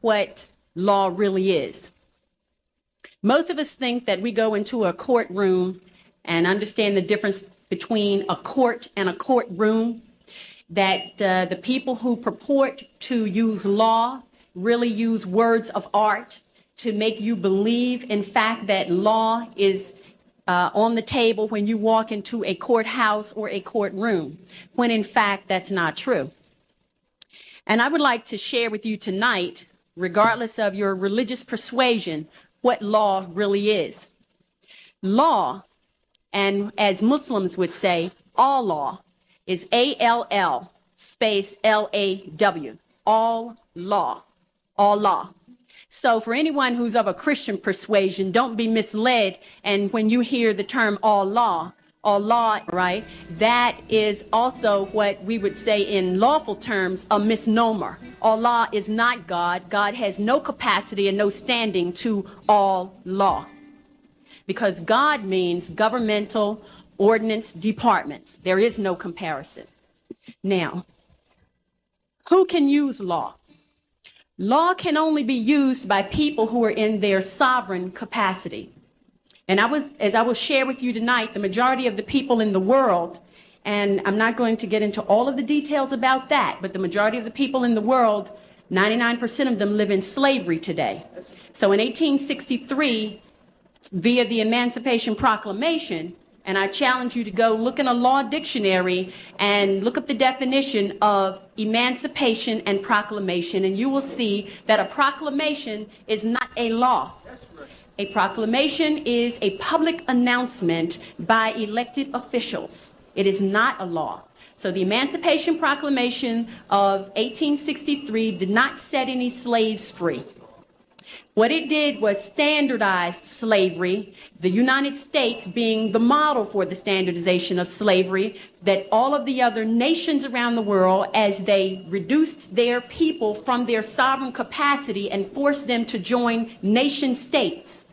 what law really is. Most of us think that we go into a courtroom and understand the difference between a court and a courtroom, that the people who purport to use law really use words of art to make you believe, in fact, that law is on the table when you walk into a courthouse or a courtroom, when in fact that's not true. And I would like to share with you tonight, regardless of your religious persuasion, what law really is. Law, and as Muslims would say, all law, is A-L-L space L-A-W, all law, all law. So for anyone who's of a Christian persuasion, don't be misled. And when you hear the term all law, right, that is also what we would say in lawful terms, a misnomer. Allah is not God. God has no capacity and no standing to all law, because God means governmental ordinance departments. There is no comparison. Now, who can use law? Law can only be used by people who are in their sovereign capacity. And as I will share with you tonight, the majority of the people in the world, and I'm not going to get into all of the details about that, but the majority of the people in the world, 99% of them live in slavery today. So in 1863, via the Emancipation Proclamation, and I challenge you to go look in a law dictionary and look up the definition of emancipation and proclamation, and you will see that a proclamation is not a law. A proclamation is a public announcement by elected officials. It is not a law. So the Emancipation Proclamation of 1863 did not set any slaves free. What it did was standardized slavery, the United States being the model for the standardization of slavery, that all of the other nations around the world, as they reduced their people from their sovereign capacity and forced them to join nation states,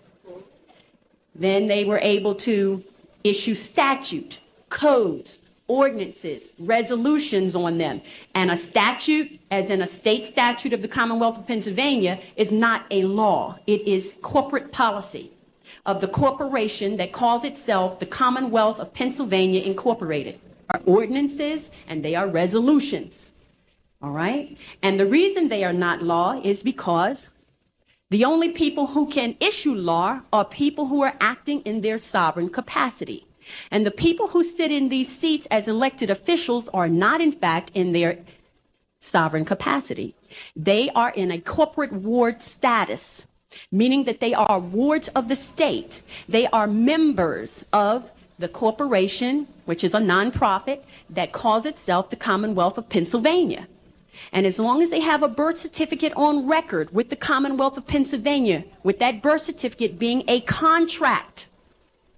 then they were able to issue statute, codes, ordinances, resolutions on them. And a statute, as in a state statute of the Commonwealth of Pennsylvania, is not a law. It is corporate policy of the corporation that calls itself the Commonwealth of Pennsylvania Incorporated. Are ordinances and they are resolutions. All right? And the reason they are not law is because the only people who can issue law are people who are acting in their sovereign capacity. And the people who sit in these seats as elected officials are not, in fact, in their sovereign capacity. They are in a corporate ward status, meaning that they are wards of the state. They are members of the corporation, which is a nonprofit that calls itself the Commonwealth of Pennsylvania. And as long as they have a birth certificate on record with the Commonwealth of Pennsylvania, with that birth certificate being a contract.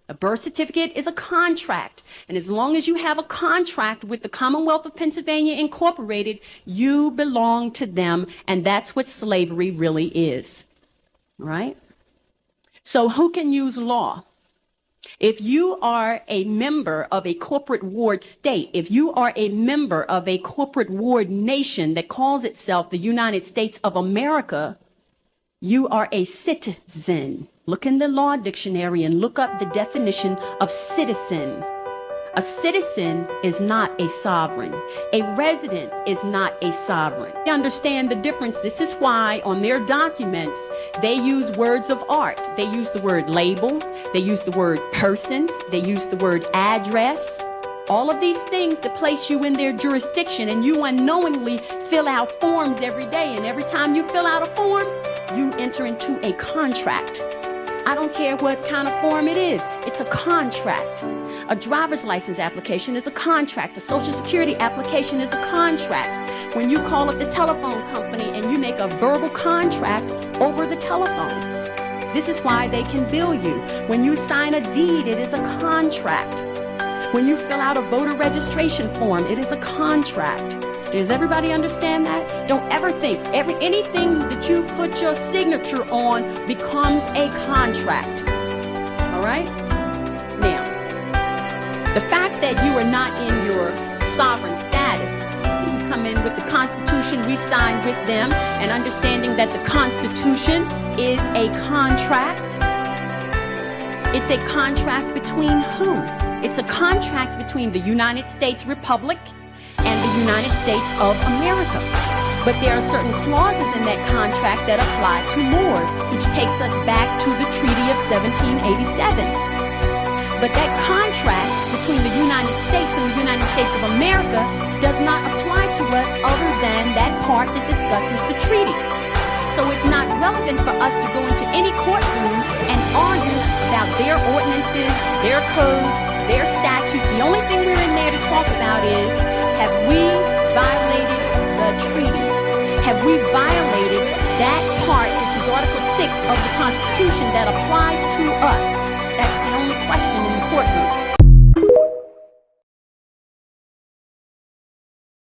A birth certificate is a contract. And as long as you have a contract with the Commonwealth of Pennsylvania Incorporated, you belong to them. And that's what slavery really is. Right? So who can use law? If you are a member of a corporate ward state, if you are a member of a corporate ward nation that calls itself the United States of America, you are a citizen. Look in the law dictionary and look up the definition of citizen. A citizen is not a sovereign. A resident is not a sovereign. You understand the difference. This is why on their documents, they use words of art. They use the word label. They use the word person. They use the word address. All of these things to place you in their jurisdiction, and you unknowingly fill out forms every day. And every time you fill out a form, you enter into a contract. I don't care what kind of form it is. It's a contract. A driver's license application is a contract. A social security application is a contract. When you call up the telephone company and you make a verbal contract over the telephone, this is why they can bill you. When you sign a deed, it is a contract. When you fill out a voter registration form, it is a contract. Does everybody understand that? Don't ever think anything that you put your signature on becomes a contract. All right? Now, the fact that you are not in your sovereign status come in with the Constitution we signed with them, and understanding that the Constitution is a contract. It's a contract between who? It's a contract between the United States Republic and the United States of America. But there are certain clauses in that contract that apply to Moors, which takes us back to the Treaty of 1787. But that contract between the United States and the United States of America does not apply to us other than that part that discusses the treaty. So it's not relevant for us to go into any courtroom and argue about their ordinances, their codes, their statutes. The only thing we're in there to talk about is, have we violated the treaty? Have we violated that part, which is Article 6 of the Constitution, that applies to us? That's the only question in the courtroom.